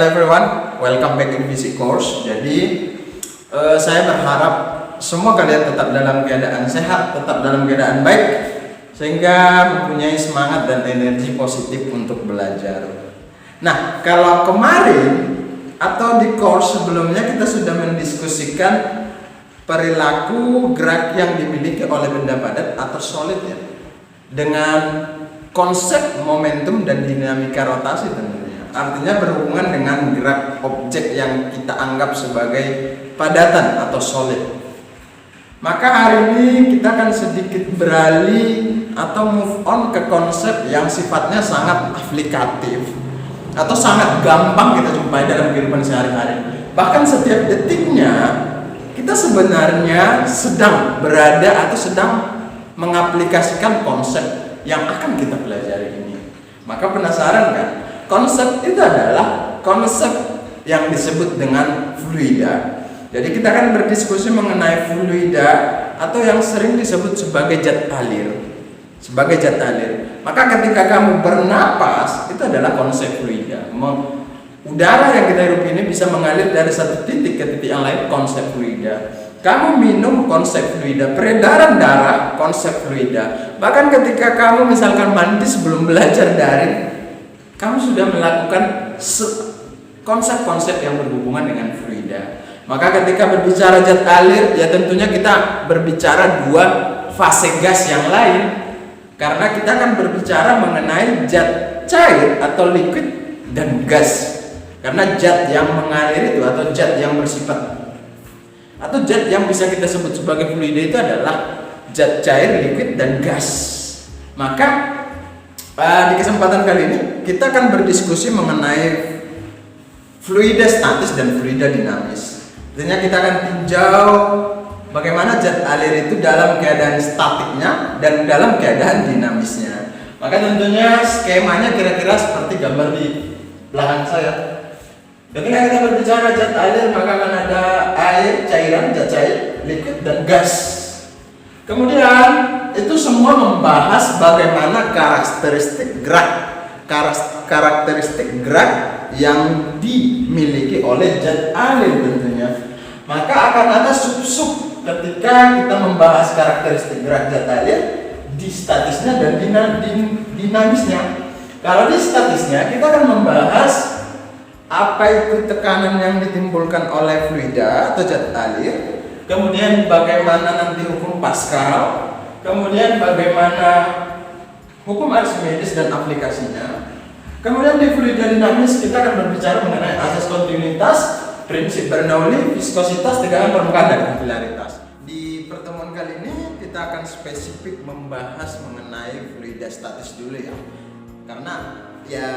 Hello everyone, welcome back in Visi Course. Jadi saya berharap semua kalian tetap dalam keadaan sehat, tetap dalam keadaan baik, sehingga mempunyai semangat dan energi positif untuk belajar. Nah, kalau kemarin atau di course sebelumnya kita sudah mendiskusikan perilaku gerak yang dimiliki oleh benda padat atau solid ya, dengan konsep momentum dan dinamika rotasi tentunya. Artinya berhubungan dengan gerak objek yang kita anggap sebagai padatan atau solid. Maka hari ini kita akan sedikit beralih atau move on ke konsep yang sifatnya sangat aplikatif atau sangat gampang kita jumpai dalam kehidupan sehari-hari. Bahkan setiap detiknya kita sebenarnya sedang berada atau sedang mengaplikasikan konsep yang akan kita pelajari ini. Maka penasaran kan? Konsep itu adalah konsep yang disebut dengan fluida. Jadi kita akan berdiskusi mengenai fluida atau yang sering disebut sebagai zat alir. Sebagai zat alir. Maka ketika kamu bernapas, itu adalah konsep fluida. Udara yang kita hirup ini bisa mengalir dari satu titik ke titik yang lain, konsep fluida. Kamu minum, konsep fluida. Peredaran darah, konsep fluida. Bahkan ketika kamu misalkan mandi sebelum belajar daring, kamu sudah melakukan konsep-konsep yang berhubungan dengan fluida. Maka ketika berbicara zat alir, ya tentunya kita berbicara dua fase gas yang lain. Karena kita akan berbicara mengenai zat cair atau liquid dan gas. Karena zat yang mengalir itu atau zat yang bersifat atau zat yang bisa kita sebut sebagai fluida itu adalah zat cair, liquid, dan gas. Maka di kesempatan kali ini kita akan berdiskusi mengenai fluida statis dan fluida dinamis. Artinya kita akan tinjau bagaimana zat alir itu dalam keadaan statiknya dan dalam keadaan dinamisnya. Maka tentunya skemanya kira-kira seperti gambar di belakang saya. Ketika kita berbicara zat alir, maka akan ada air, cairan, zat cair, liquid, dan gas. Kemudian itu semua membahas bagaimana karakteristik gerak yang dimiliki oleh zat alir tentunya. Maka akan ada sub-sub ketika kita membahas karakteristik gerak zat alir di statisnya dan dinamisnya. Kalau di statisnya kita akan membahas apa itu tekanan yang ditimbulkan oleh fluida atau zat alir. Kemudian bagaimana nanti hukum Pascal, kemudian bagaimana hukum Archimedes dan aplikasinya. Kemudian di fluida dinamis kita akan berbicara mengenai asas kontinuitas, prinsip Bernoulli, viskositas, tegangan permukaan dan kapilaritas. Di pertemuan kali ini kita akan spesifik membahas mengenai fluida statis dulu ya. Karena ya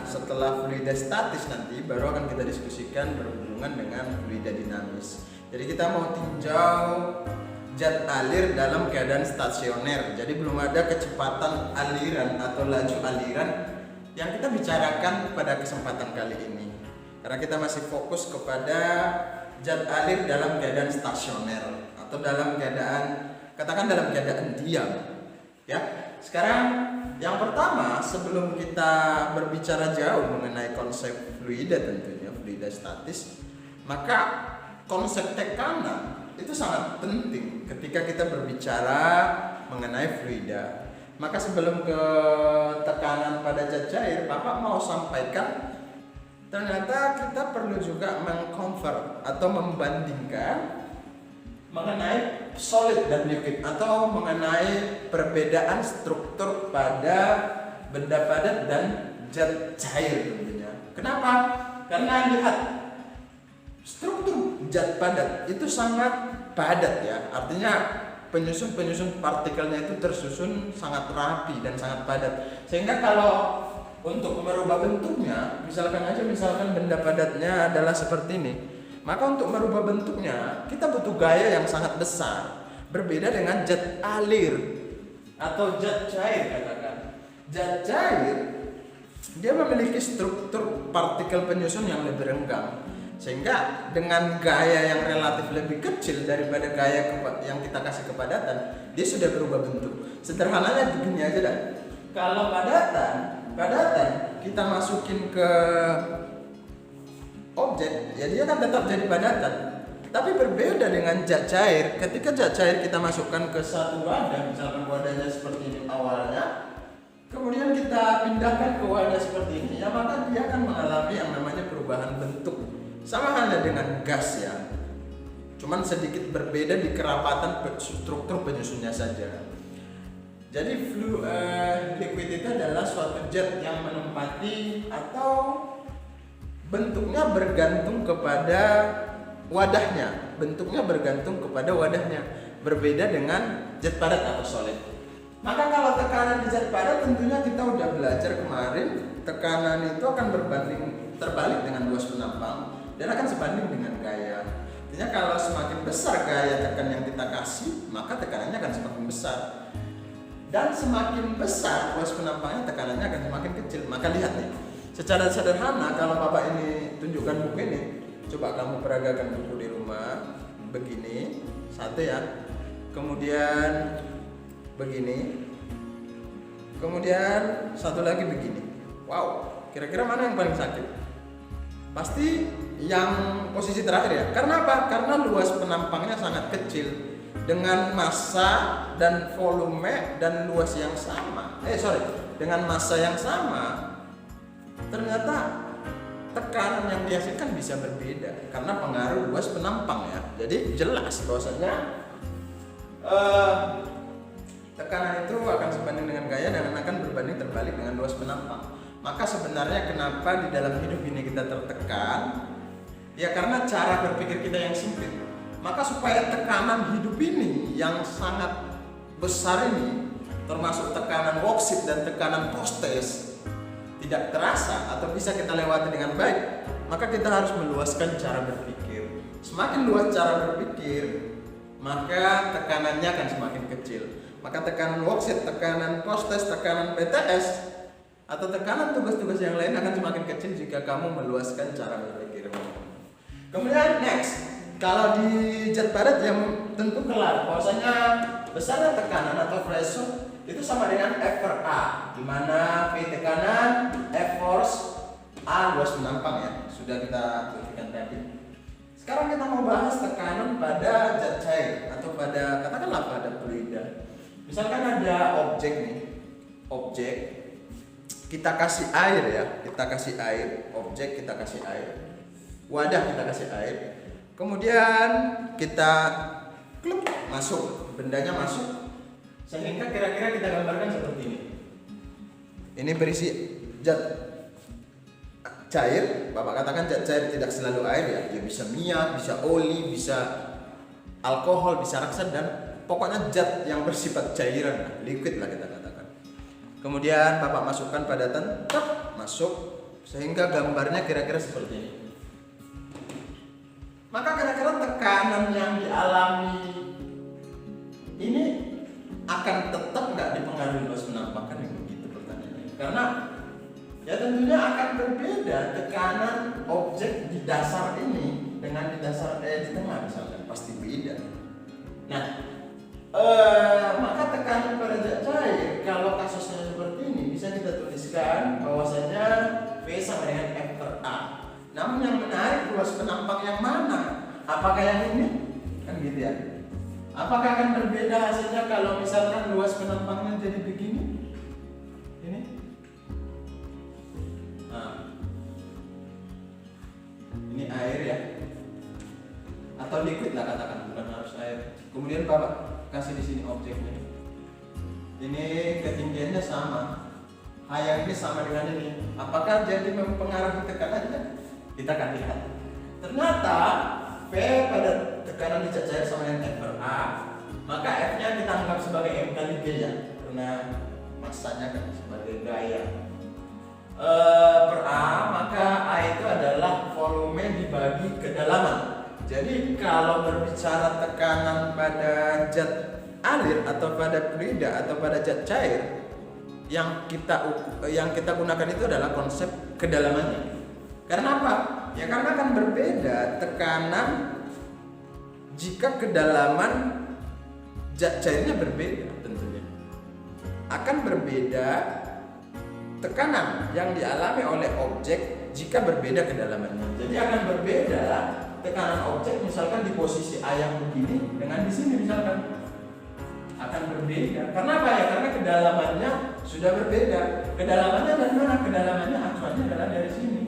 setelah fluida statis nanti baru akan kita diskusikan berhubungan dengan fluida dinamis. Jadi kita mau tinjau zat alir dalam keadaan stasioner. Jadi belum ada kecepatan aliran atau laju aliran yang kita bicarakan pada kesempatan kali ini. Karena kita masih fokus kepada zat alir dalam keadaan stasioner atau dalam keadaan, katakan dalam keadaan diam. Ya. Sekarang yang pertama, sebelum kita berbicara jauh mengenai konsep fluida tentunya, fluida statis, maka konsep tekanan itu sangat penting ketika kita berbicara mengenai fluida. Maka sebelum ke tekanan pada zat cair, Bapak mau sampaikan ternyata kita perlu juga mengconvert atau membandingkan mengenai solid dan liquid atau mengenai perbedaan struktur pada benda padat dan zat cair tentunya. Kenapa? Karena lihat struktur zat padat itu sangat padat ya. Artinya penyusun partikelnya itu tersusun sangat rapi dan sangat padat. Sehingga kalau untuk merubah bentuknya, misalkan benda padatnya adalah seperti ini. Maka untuk merubah bentuknya kita butuh gaya yang sangat besar. Berbeda dengan zat alir atau zat cair katakan. Zat cair dia memiliki struktur partikel penyusun yang lebih renggang. Sehingga dengan gaya yang relatif lebih kecil daripada gaya yang kita kasih kepadatan, dia sudah berubah bentuk. Sederhananya begini aja dah. Kalau padatan kita masukin ke objek, ya dia kan tetap jadi padatan. Tapi berbeda dengan zat cair. Ketika zat cair kita masukkan ke satu wadah, misalkan wadahnya seperti ini awalnya, kemudian kita pindahkan ke wadah seperti ini, ya maka dia akan mengalami yang namanya perubahan bentuk. Sama halnya dengan gas ya, cuman sedikit berbeda di kerapatan struktur penyusunnya saja. Jadi liquid itu adalah suatu zat yang menempati atau bentuknya bergantung kepada wadahnya. Bentuknya bergantung kepada wadahnya. Berbeda dengan zat padat atau solid. Maka kalau tekanan di zat padat tentunya kita udah belajar kemarin, tekanan itu akan berbanding terbalik dengan luas penampang dan akan sebanding dengan gaya. Artinya kalau semakin besar gaya tekan yang kita kasih, maka tekanannya akan semakin besar. Dan semakin besar luas penampangnya, tekanannya akan semakin kecil. Maka lihat nih, secara sederhana kalau Bapak ini tunjukkan buku ini, coba kamu peragakan buku di rumah begini, satu ya. Kemudian begini. Kemudian satu lagi begini. Wow, kira-kira mana yang paling sakit? Pasti yang posisi terakhir ya. Karena apa? Karena luas penampangnya sangat kecil. Dengan massa dan volume dan luas yang sama, dengan massa yang sama, ternyata tekanan yang dihasilkan bisa berbeda karena pengaruh luas penampang ya. Jadi jelas bahwasanya tekanan itu akan sebanding dengan gaya dan akan berbanding terbalik dengan luas penampang. Maka sebenarnya kenapa di dalam hidup ini kita tertekan? Ya karena cara berpikir kita yang sempit. Maka supaya tekanan hidup ini yang sangat besar ini, termasuk tekanan boksit dan tekanan postes, tidak terasa atau bisa kita lewati dengan baik, maka kita harus meluaskan cara berpikir. Semakin luas cara berpikir, maka tekanannya akan semakin kecil. Maka tekanan boksit, tekanan postes, tekanan PTS, atau tekanan tugas-tugas yang lain akan semakin kecil jika kamu meluaskan cara berpikirmu. Kemudian next. Kalau di zat padat yang tentu kelar, bahwasanya besarnya tekanan atau pressure itu sama dengan F per A, di mana P tekanan, F force, A luas penampang ya, sudah kita buktikan tadi. Sekarang kita mau bahas tekanan pada zat cair atau pada katakanlah pada fluida. Misalkan ada objek nih, objek kita kasih air ya, kita kasih air, objek kita kasih air, wadah kita kasih air. Kemudian kita kluk masuk, bendanya masuk, sehingga kira-kira kita gambarkan seperti ini. Ini berisi zat cair, Bapak katakan zat cair tidak selalu air ya, dia bisa minyak, bisa oli, bisa alkohol, bisa raksa dan pokoknya zat yang bersifat cairan, liquid lah kita katakan. Kemudian Bapak masukkan padatan, masuk, sehingga gambarnya kira-kira seperti ini. Maka kira-kira tekanan yang dialami ini akan tetap nggak dipengaruhi luas penampang, kan begitu pertanyaannya. Karena ya tentunya akan berbeda tekanan objek di dasar ini dengan di dasar di tengah misalkan, pasti beda. Nah, maka tekanan pada zat cair kalau kasusnya seperti ini bisa kita tuliskan bahwasanya V sama dengan F per A. Namun yang menarik luas penampang yang mana? Apakah yang ini? Kan gitu ya. Apakah akan berbeda hasilnya kalau misalkan luas penampangnya jadi begini? Ini? Nah. Ini air ya. Atau liquid lah katakan, bukan harus air. Kemudian Bapak kasih di sini objeknya. Ini ketinggiannya sama. H yang ini sama dengan ini. Apakah jadi mempengaruhi tekanannya? Kita akan lihat. Ternyata V pada tekanan di zat cair sama dengan F per A, maka F-nya kita anggap sebagai M kali G ya, karena massanya kan sebagai gaya. Per A, maka A itu adalah volume dibagi kedalaman. Jadi kalau berbicara tekanan pada zat alir atau pada fluida atau pada zat cair, yang kita gunakan itu adalah konsep kedalamannya. Karena apa? Ya karena akan berbeda tekanan jika kedalaman zat cairnya berbeda tentunya. Akan berbeda tekanan yang dialami oleh objek jika berbeda kedalamannya. Jadi akan berbeda tekanan objek misalkan di posisi A yang begini dengan di sini misalkan. Akan berbeda. Karena apa ya? Karena kedalamannya sudah berbeda. Kedalamannya dari mana? Kedalamannya acuannya adalah dari sini.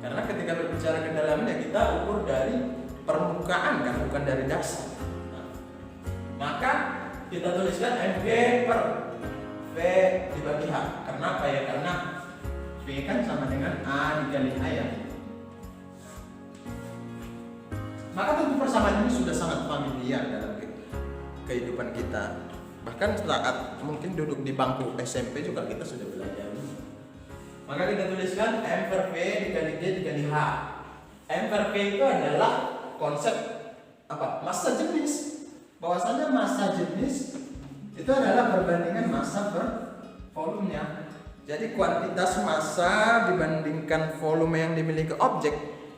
Karena ketika berbicara kedalaman ya kita ukur dari permukaan kan, bukan dari dasar. Nah, maka kita tuliskan MV per V dibagi H. Karena apa ya? Karena V kan sama dengan A dikali A ya. Maka tentu persamaan ini sudah sangat familiar dalam kehidupan kita. Bahkan saat mungkin duduk di bangku SMP juga kita sudah belajar. Maka kita tuliskan M per V dikali D dikali H. M per V itu adalah konsep apa? Massa jenis. Bahwasanya massa jenis itu adalah perbandingan massa per volumenya. Jadi kuantitas massa dibandingkan volume yang dimiliki objek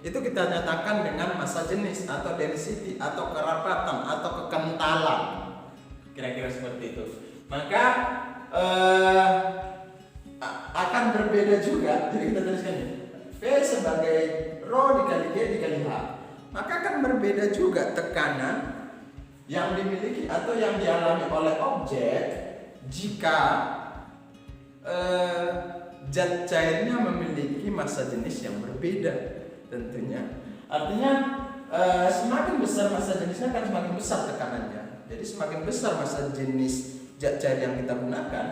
itu kita nyatakan dengan massa jenis atau density atau kerapatan atau kekentalan, kira-kira seperti itu. Maka akan berbeda juga. Jadi kita tuliskan ini V sebagai rho dikali G dikali H. Maka akan berbeda juga tekanan yang dimiliki atau yang dialami oleh objek jika zat cairnya memiliki massa jenis yang berbeda. Tentunya artinya semakin besar massa jenisnya akan semakin besar tekanannya. Jadi semakin besar massa jenis zat cair yang kita gunakan,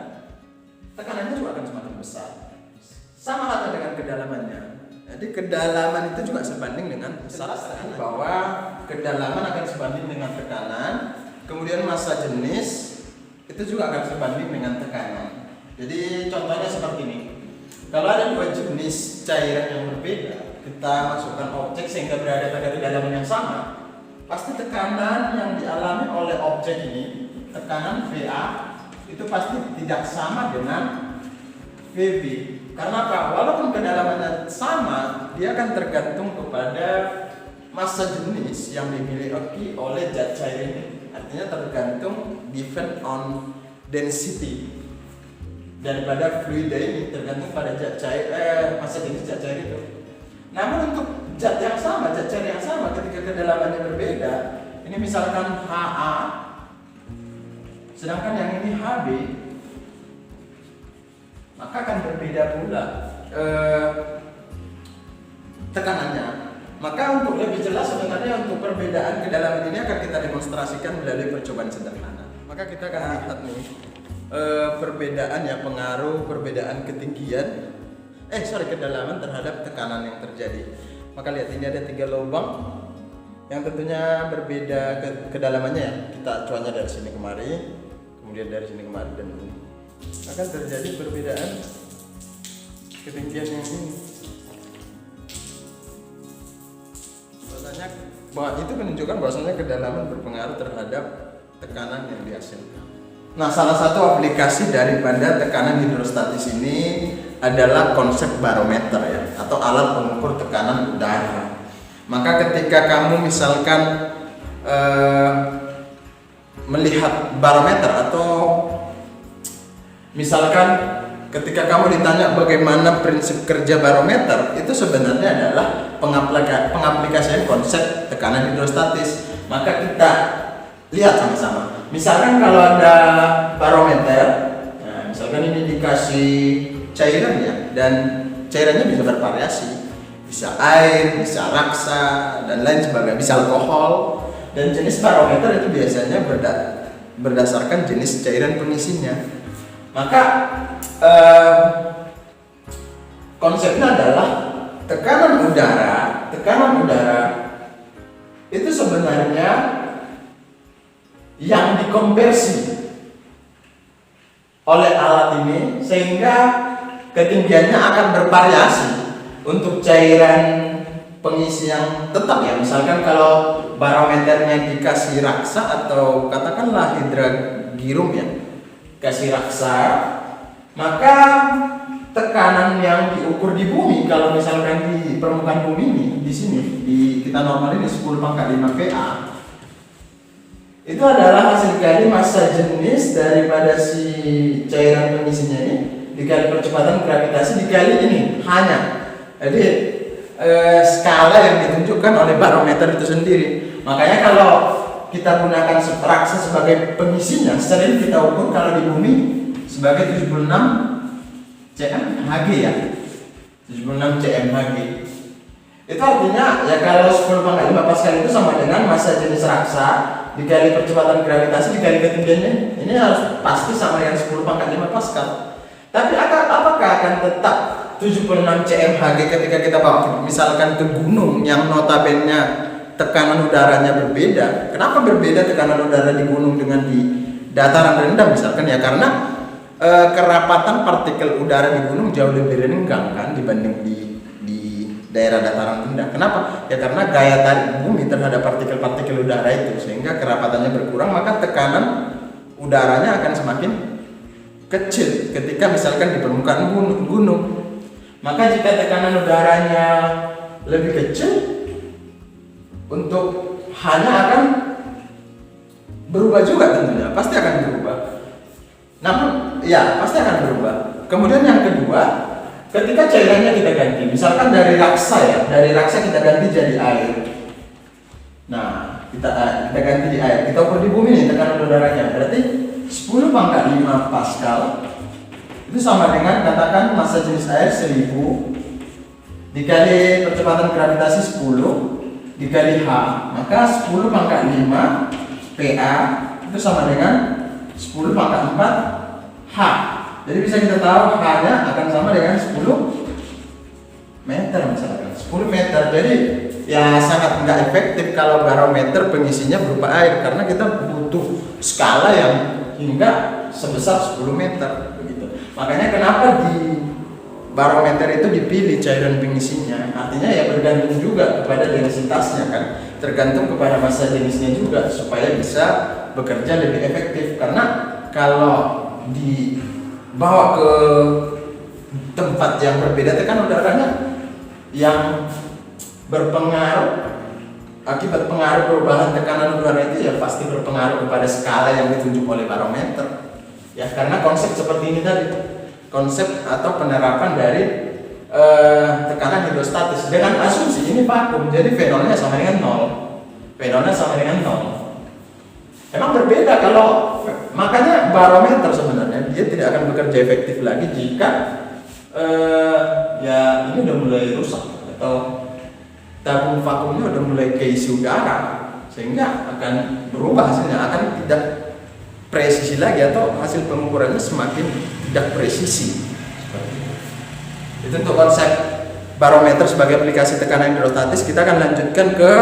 tekanannya juga akan semakin besar. Sama halnya dengan kedalamannya. Jadi kedalaman itu juga sebanding dengan besar tekanan. Bahwa kedalaman akan sebanding dengan tekanan, kemudian massa jenis itu juga akan sebanding dengan tekanan. Jadi contohnya seperti ini. Kalau ada dua jenis cairan yang berbeda, kita masukkan objek sehingga berada pada kedalaman yang sama, pasti tekanan yang dialami oleh objek ini, tekanan VA itu pasti tidak sama dengan VB. Karena apa? Walaupun kedalamannya sama, dia akan tergantung kepada massa jenis yang dimiliki oleh zat cair ini. Artinya tergantung depend on density daripada fluida ini, tergantung pada zat cair massa jenis zat cair itu. Namun untuk zat yang sama, zat cair yang sama ketika kedalamannya berbeda, ini misalkan HA, sedangkan yang ini HB, maka akan berbeda pula tekanannya. Maka untuk lebih jelas sebenarnya untuk perbedaan kedalaman ini akan kita demonstrasikan melalui percobaan sederhana. Maka kita akan lihat nih perbedaan ya, pengaruh perbedaan ketinggian kedalaman terhadap tekanan yang terjadi. Maka lihat ini ada 3 lubang yang tentunya berbeda kedalamannya ya. Kita acuannya dari sini kemari, kemudian dari sini kemari, dan ini akan terjadi perbedaan ketinggian yang ini. Bahwasanya bahwa itu menunjukkan bahwasanya kedalaman berpengaruh terhadap tekanan yang dihasilkan. Nah, salah satu aplikasi daripada tekanan hidrostatis ini adalah konsep barometer ya, atau alat pengukur tekanan udara. Maka ketika kamu misalkan melihat barometer, atau misalkan ketika kamu ditanya bagaimana prinsip kerja barometer, itu sebenarnya adalah pengaplikasian konsep tekanan hidrostatis. Maka kita lihat sama-sama. Misalkan kalau ada barometer, nah misalkan ini dikasih cairan ya, dan cairannya bisa bervariasi, bisa air, bisa raksa, dan lain sebagainya, bisa alkohol. Dan jenis barometer itu biasanya berdasarkan jenis cairan pengisinya. Maka konsepnya adalah tekanan udara itu sebenarnya yang dikonversi oleh alat ini sehingga ketinggiannya akan bervariasi untuk cairan pengisi yang tetap ya. Misalkan kalau barometernya dikasih raksa atau katakanlah hidragirum ya, kasih raksa, maka tekanan yang diukur di bumi, kalau misalkan di permukaan bumi ini, di sini kita normal ini 10 pangkat 5 VA, itu adalah hasil dari massa jenis daripada si cairan pengisinya ini dikali percepatan gravitasi dikali ini hanya. Jadi skala yang ditunjukkan oleh barometer itu sendiri. Makanya kalau kita gunakan raksa sebagai pengisinya, sering kita ukur kalau di bumi sebagai 76 cmHg ya. 76 cmHg. Itu artinya ya kalau 10 pangkat 5 Pascal itu sama dengan massa jenis raksa dikali percepatan gravitasi dikali ketinggiannya. Ini harus pasti sama dengan 10 pangkat 5 Pascal. Tapi apakah akan tetap 76 cmHg ketika kita bawa misalkan ke gunung yang notabene tekanan udaranya berbeda? Kenapa berbeda tekanan udara di gunung dengan di dataran rendah misalkan ya? Karena kerapatan partikel udara di gunung jauh lebih renggang kan dibanding di daerah dataran rendah. Kenapa? Ya karena gaya tarik bumi terhadap partikel-partikel udara itu sehingga kerapatannya berkurang, maka tekanan udaranya akan semakin kecil ketika misalkan di permukaan gunung. Maka jika tekanan udaranya lebih kecil, untuk hanya akan berubah juga tentunya, pasti akan berubah. Namun ya pasti akan berubah. Kemudian yang kedua, ketika cairannya kita ganti, misalkan dari raksa ya, dari raksa kita ganti jadi air. Nah, kita ganti di air. Kita ukur di bumi nih tekanan udaranya. Berarti 10 pangkat 5 Pascal itu sama dengan katakan massa jenis air 1000 dikali percepatan gravitasi 10 dikali H, maka 10 pangkat 5 PA itu sama dengan 10 pangkat 4 H. Jadi bisa kita tahu H-nya akan sama dengan 10 meter misalkan, 10 meter. Jadi ya sangat nggak efektif kalau barometer pengisinya berupa air karena kita butuh skala yang hingga sebesar 10 meter begitu. Makanya kenapa di barometer itu dipilih cairan pengisinya, artinya ya bergantung juga kepada densitasnya kan, tergantung kepada massa jenisnya juga supaya bisa bekerja lebih efektif. Karena kalau dibawa ke tempat yang berbeda tekanan udaranya yang berpengaruh, akibat pengaruh perubahan tekanan udara itu ya pasti berpengaruh kepada skala yang ditunjuk oleh barometer ya, karena konsep seperti ini tadi, konsep atau penerapan dari tekanan hidrostatis dengan asumsi ini vakum, jadi V0-nya sama dengan 0, V0-nya sama dengan 0. Emang berbeda kalau, makanya barometer sebenarnya dia tidak akan bekerja efektif lagi jika ya ini udah mulai rusak atau tabung vakumnya udah mulai keisi udara, sehingga akan berubah hasilnya, akan tidak presisi lagi atau hasil pengukurannya semakin tidak presisi. Itu untuk konsep barometer sebagai aplikasi tekanan hidrostatis. Kita akan lanjutkan ke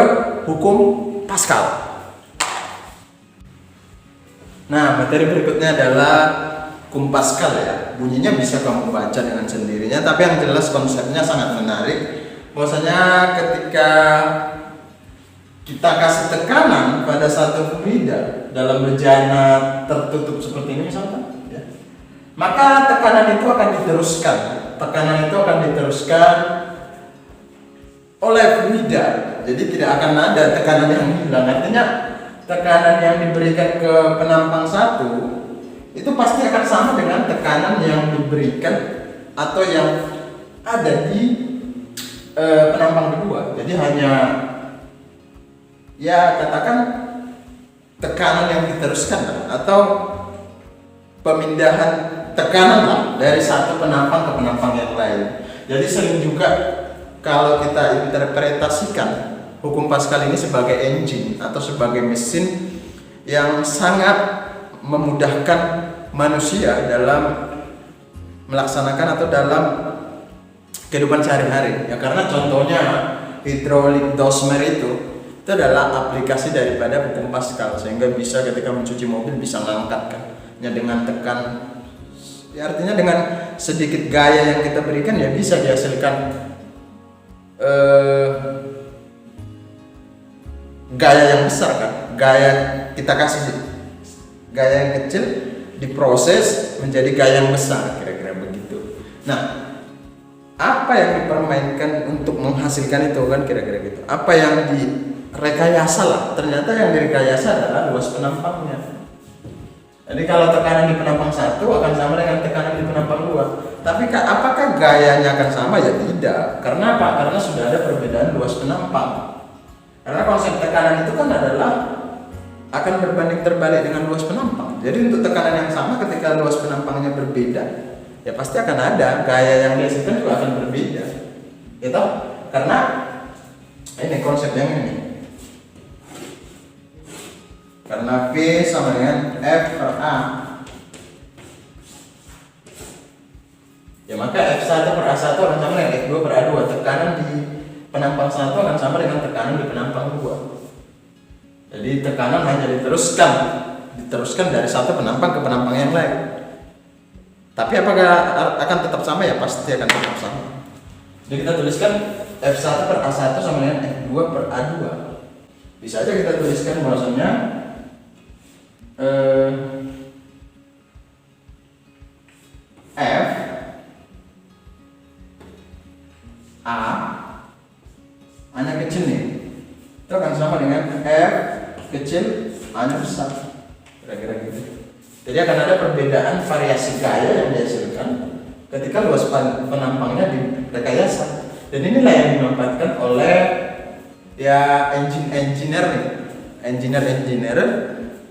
hukum Pascal. Nah, materi berikutnya adalah hukum Pascal ya. Bunyinya bisa kamu baca dengan sendirinya, tapi yang jelas konsepnya sangat menarik. Bahwasanya ketika kita kasih tekanan pada satu fluida dalam bejana tertutup seperti ini misalkan, ya, maka tekanan itu akan diteruskan. Tekanan itu akan diteruskan oleh fluida. Jadi tidak akan ada tekanan yang hilang. Artinya tekanan yang diberikan ke penampang satu itu pasti akan sama dengan tekanan yang diberikan atau yang ada di penampang kedua. Jadi hanya ya katakan tekanan yang diteruskan atau pemindahan tekanan lah dari satu penampang ke penampang yang lain. Jadi sering juga kalau kita interpretasikan hukum Pascal ini sebagai engine atau sebagai mesin yang sangat memudahkan manusia dalam melaksanakan atau dalam kehidupan sehari-hari ya, karena contohnya hydraulic dosmer itu adalah aplikasi daripada hukum Pascal, sehingga bisa ketika mencuci mobil bisa ngangkat kan ya dengan tekan ya, artinya dengan sedikit gaya yang kita berikan ya bisa dihasilkan gaya yang besar kan, gaya kita kasih gaya yang kecil diproses menjadi gaya yang besar, kira-kira begitu. Nah, apa yang dipermainkan untuk menghasilkan itu kan kira-kira gitu, apa yang direkayasa lah, ternyata yang direkayasa adalah luas penampangnya. Jadi kalau tekanan di penampang 1 akan sama dengan tekanan di penampang 2. Tapi apakah gayanya akan sama? Ya tidak. Karena apa? Karena sudah ada perbedaan luas penampang. Karena konsep tekanan itu kan adalah akan berbanding terbalik dengan luas penampang. Jadi untuk tekanan yang sama ketika luas penampangnya berbeda, ya pasti akan ada gaya yang dihasilkan juga akan berbeda. Gitu? Karena ini konsep yang ini. Karena V sama dengan F per A, ya maka F1 per A1 akan sama dengan F2 per A2. Tekanan di penampang 1 akan sama dengan tekanan di penampang 2. Jadi tekanan hanya diteruskan dari satu penampang ke penampang yang lain. Tapi apakah akan tetap sama? Ya pasti akan tetap sama. Jadi kita tuliskan F1 per A1 sama dengan F2 per A2. Bisa aja kita tuliskan bahwasanya F A A-nya kecil nih, itu akan sama dengan F kecil A-nya besar, kira-kira gitu. Jadi akan ada perbedaan variasi gaya yang dihasilkan ketika luas penampangnya di rekayasa. Dan inilah yang dimanfaatkan oleh ya engineer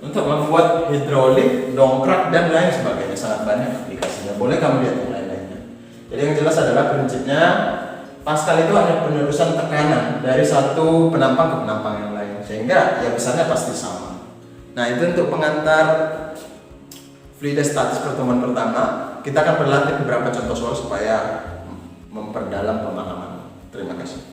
untuk membuat hidrolik, dongkrak dan lain sebagainya. Sangat banyak aplikasinya. Boleh kamu lihat yang lain-lainnya. Jadi yang jelas adalah prinsipnya Pascal itu hanya penerusan tekanan dari satu penampang ke penampang yang lain, sehingga ya besarnya pasti sama. Nah itu untuk pengantar fluidostatis pertemuan pertama. Kita akan berlatih beberapa contoh soal supaya memperdalam pemahaman. Terima kasih.